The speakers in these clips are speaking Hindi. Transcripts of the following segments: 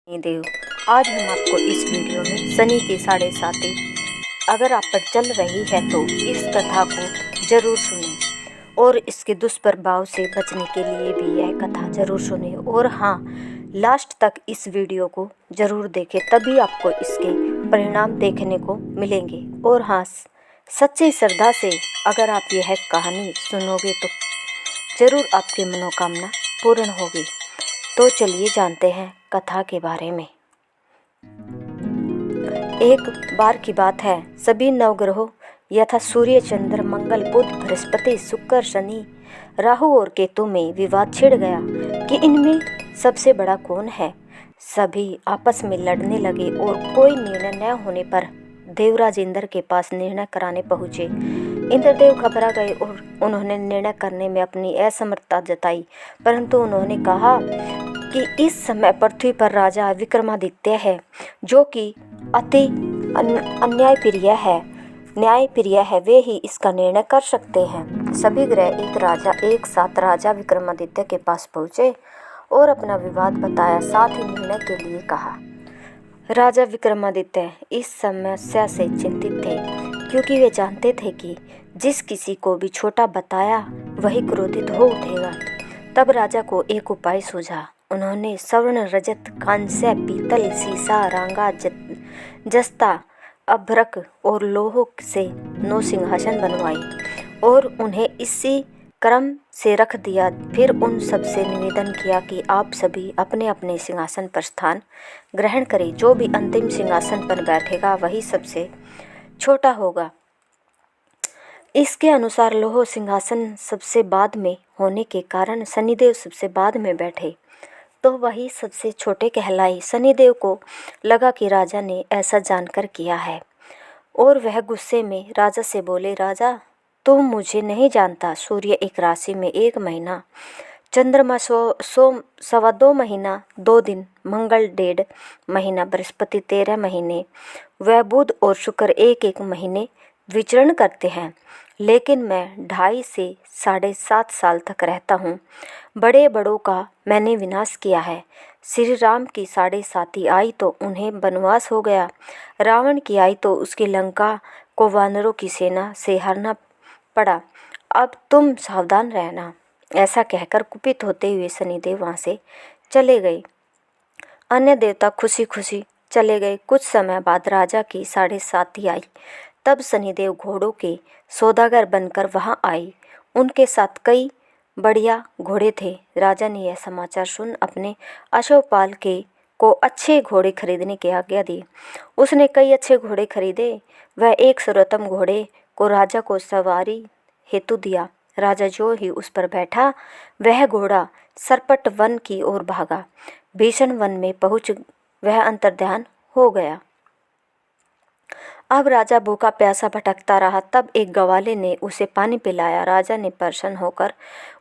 सनी देव। आज हम आपको इस वीडियो में सनी की साढ़े साती अगर आप पर चल रही है तो इस कथा को जरूर सुनें और इसके दुष्प्रभाव से बचने के लिए भी यह कथा जरूर सुनें। और हाँ, लास्ट तक इस वीडियो को जरूर देखें, तभी आपको इसके परिणाम देखने को मिलेंगे। और हाँ, सच्ची श्रद्धा से अगर आप यह कहानी सुनोगे तो जरूर आपकी मनोकामना पूर्ण होगी। तो चलिए जानते हैं कथा के बारे में। एक बार की बात है, सभी नवग्रहों यथा सूर्य, चंद्र, मंगल, बुध, बृहस्पति, शुक्र, शनि, राहु और केतु में विवाद छिड़ गया कि इनमें सबसे बड़ा कौन है। सभी आपस में लड़ने लगे और कोई निर्णय न होने पर देवराज इंद्र के पास निर्णय कराने पहुँचे। इंद्रदेव घबरा गए और उन्होंने निर्णय करने में अपनी असमर्थता जताई, परंतु उन्होंने कहा कि इस समय पृथ्वी पर राजा विक्रमादित्य है, जो कि अति न्यायप्रिय है, वे ही इसका निर्णय कर सकते हैं। सभी ग्रह एक साथ राजा विक्रमादित्य के पास पहुँचे और अपना विवाद बताया, साथ ही निर्णय के लिए कहा। राजा विक्रमादित्य इस समस्या से चिंतित थे, क्योंकि वे जानते थे कि जिस किसी को भी छोटा बताया वही क्रोधित हो उठेगा। तब राजा को एक उपाय सूझा। उन्होंने स्वर्ण, रजत, कांस्य, पीतल, सीसा, रांगा, जस्ता, अभ्रक और लोह से 9 सिंहासन बनवाए और उन्हें इसी क्रम से रख दिया। फिर उन सबसे निवेदन किया कि आप सभी अपने अपने सिंहासन पर स्थान ग्रहण करें। जो भी अंतिम सिंहासन पर बैठेगा वही सबसे छोटा होगा। इसके अनुसार लोह सिंहासन सबसे बाद में होने के कारण शनिदेव सबसे बाद में बैठे, तो वही सबसे छोटे कहलाए। शनिदेव को लगा कि राजा ने ऐसा जानकर किया है और वह गुस्से में राजा से बोले, राजा तुम मुझे नहीं जानता। सूर्य एक राशि में 1 महीना, चंद्रमा 2.25 महीना 2 दिन, मंगल 1.5 महीना, बृहस्पति 13 महीने, वह बुध और शुक्र 1-1 महीने विचरण करते हैं, लेकिन मैं 2.5 से 7.5 साल तक रहता हूँ। बड़े बड़ों का मैंने विनाश किया है। श्री राम की साढ़े साती आई तो उन्हें वनवास हो गया। रावण की आई तो उसकी लंका को वानरों की सेना से हारना पड़ा। अब तुम सावधान रहना। ऐसा कहकर कुपित होते हुए शनिदेव वहाँ से चले गए। अन्य देवता खुशी खुशी चले गए। कुछ समय बाद राजा की साढ़े साती आई। तब शनिदेव घोड़ों के सौदागर बनकर वहाँ आए। उनके साथ कई बढ़िया घोड़े थे। राजा ने यह समाचार सुन अपने अश्वपाल को अच्छे घोड़े खरीदने की आज्ञा दी। उसने कई अच्छे घोड़े खरीदे। वह एक सर्वोत्तम घोड़े को राजा को सवारी हेतु दिया। राजा जो ही उस पर बैठा, वह घोड़ा सरपट वन की ओर भागा। भीषण वन में पहुँच वह अंतर्ध्यान हो गया। अब राजा भूखा प्यासा भटकता रहा। तब एक ग्वाले ने उसे पानी पिलाया। राजा ने प्रसन्न होकर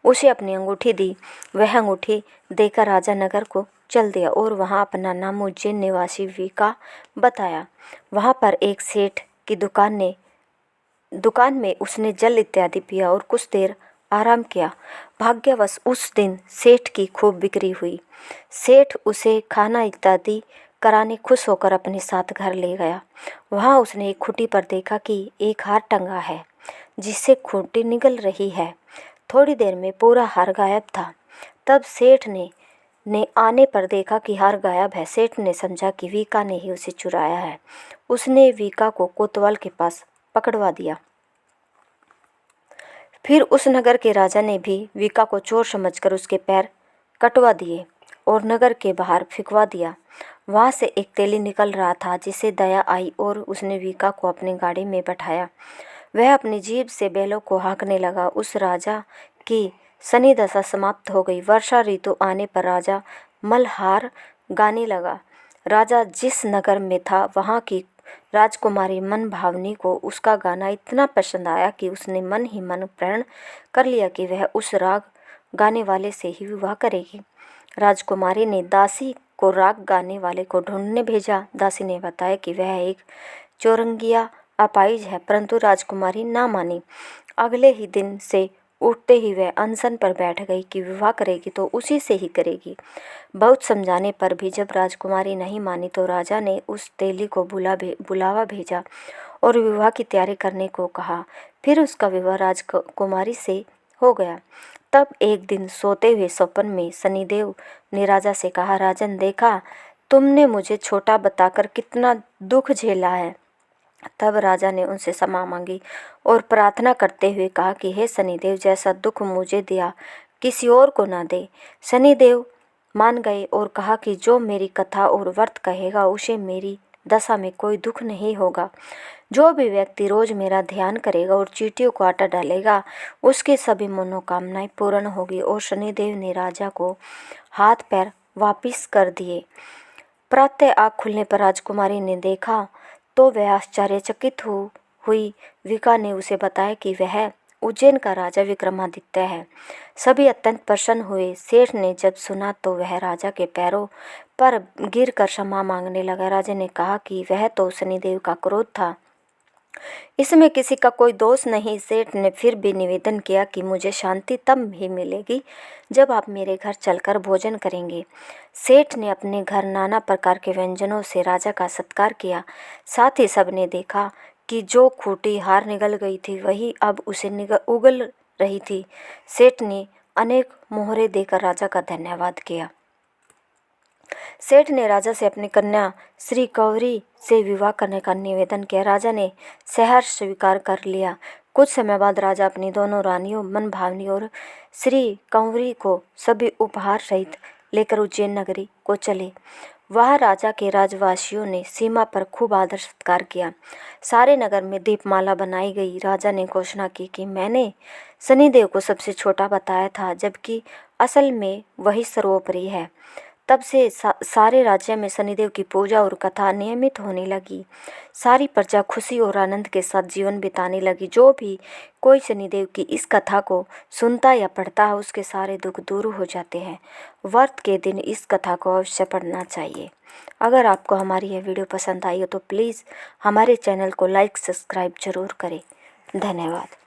उसे अपनी अंगूठी दी। वह अंगूठी देकर राजा नगर को चल दिया और वहाँ अपना नाम उज्जैन निवासी वीका बताया। वहाँ पर एक सेठ की दुकान में उसने जल इत्यादि पिया और कुछ देर आराम किया। भाग्यवश उस दिन सेठ की खूब बिक्री हुई। सेठ उसे खाना इत्यादि कराने खुश होकर अपने साथ घर ले गया। वहाँ उसने एक खूंटी पर देखा कि एक हार टंगा है, जिससे खूंटी निगल रही है। थोड़ी देर में पूरा हार गायब था। तब सेठ ने आने पर देखा कि हार गायब है। सेठ ने समझा कि वीका ने ही उसे चुराया है। उसने वीका को कोतवाल के पास पकड़वा दिया। फिर उस नगर के राजा ने भी वीका को चोर समझकर उसके पैर कटवा दिए और नगर के बाहर फिकवा दिया। वहाँ से एक तेली निकल रहा था, जिसे दया आई और उसने वीका को अपनी गाड़ी में बैठाया। वह अपनी जीभ से बैलों को हाँकने लगा। उस राजा की शनि दशा समाप्त हो गई। वर्षा ऋतु आने पर राजा मल्हार गाने लगा। राजा जिस नगर में था, वहाँ की राजकुमारी मन भावनी को उसका गाना इतना पसंद आया कि उसने मन ही मन प्रण कर लिया कि वह उस राग गाने वाले से ही विवाह करेगी। राजकुमारी ने दासी को राग गाने वाले को ढूंढने भेजा। दासी ने बताया कि वह एक चौरंगिया अपाहिज है, परंतु राजकुमारी ना मानी। अगले ही दिन से उठते ही वह अनशन पर बैठ गई कि विवाह करेगी तो उसी से ही करेगी। बहुत समझाने पर भी जब राजकुमारी नहीं मानी तो राजा ने उस तेली को बुलावा भेजा और विवाह की तैयारी करने को कहा। फिर उसका विवाह राजकुमारी से हो गया। तब एक दिन सोते हुए स्वप्न में शनिदेव ने राजा से कहा, राजन, देखा तुमने मुझे छोटा बताकर कितना दुख झेला है। तब राजा ने उनसे क्षमा मांगी और प्रार्थना करते हुए कहा कि हे शनिदेव, जैसा दुख मुझे दिया किसी और को ना दे। शनिदेव मान गए और कहा कि जो मेरी कथा और व्रत कहेगा उसे मेरी दशा में कोई दुख नहीं होगा। जो भी व्यक्ति रोज मेरा ध्यान करेगा और चींटियों को आटा डालेगा उसकी सभी मनोकामनाएं पूर्ण होगी। और शनिदेव ने राजा को हाथ पैर वापिस कर दिए। प्रातः आँख खुलने पर राजकुमारी ने देखा तो वह आश्चर्यचकित हुई। विका ने उसे बताया कि वह उज्जैन का राजा विक्रमादित्य है। सभी अत्यंत प्रसन्न हुए। सेठ ने जब सुना तो वह राजा के पैरों पर गिरकर क्षमा मांगने लगा। राजा ने कहा कि वह तो शनिदेव का क्रोध था, इसमें किसी का कोई दोष नहीं। सेठ ने फिर भी निवेदन किया कि मुझे शांति तब ही मिलेगी जब आप मेरे घर चलकर भोजन करेंगे। सेठ ने अपने घर नाना प्रकार के व्यंजनों से राजा का सत्कार किया। साथ ही सबने देखा कि जो खूंटी हार निगल गई थी वही अब उसे उगल रही थी। सेठ ने अनेक मोहरे देकर राजा का धन्यवाद किया। सेठ ने राजा से अपनी कन्या श्री कंवरी से विवाह करने का निवेदन किया। राजा ने सहर्ष स्वीकार कर लिया। कुछ समय बाद राजा अपनी दोनों रानियों मनभावनी और श्री कंवरी को सभी उपहार सहित लेकर उज्जैन नगरी को चले। वहाँ राजा के राजवासियों ने सीमा पर खूब आदर सत्कार किया। सारे नगर में दीपमाला बनाई गई। राजा ने घोषणा की कि मैंने शनिदेव को सबसे छोटा बताया था, जबकि असल में वही सर्वोपरि है। तब से सारे राज्य में शनिदेव की पूजा और कथा नियमित होने लगी। सारी प्रजा खुशी और आनंद के साथ जीवन बिताने लगी। जो भी कोई शनिदेव की इस कथा को सुनता या पढ़ता है उसके सारे दुख दूर हो जाते हैं। व्रत के दिन इस कथा को अवश्य पढ़ना चाहिए। अगर आपको हमारी यह वीडियो पसंद आई हो तो प्लीज़ हमारे चैनल को लाइक सब्सक्राइब जरूर करें। धन्यवाद।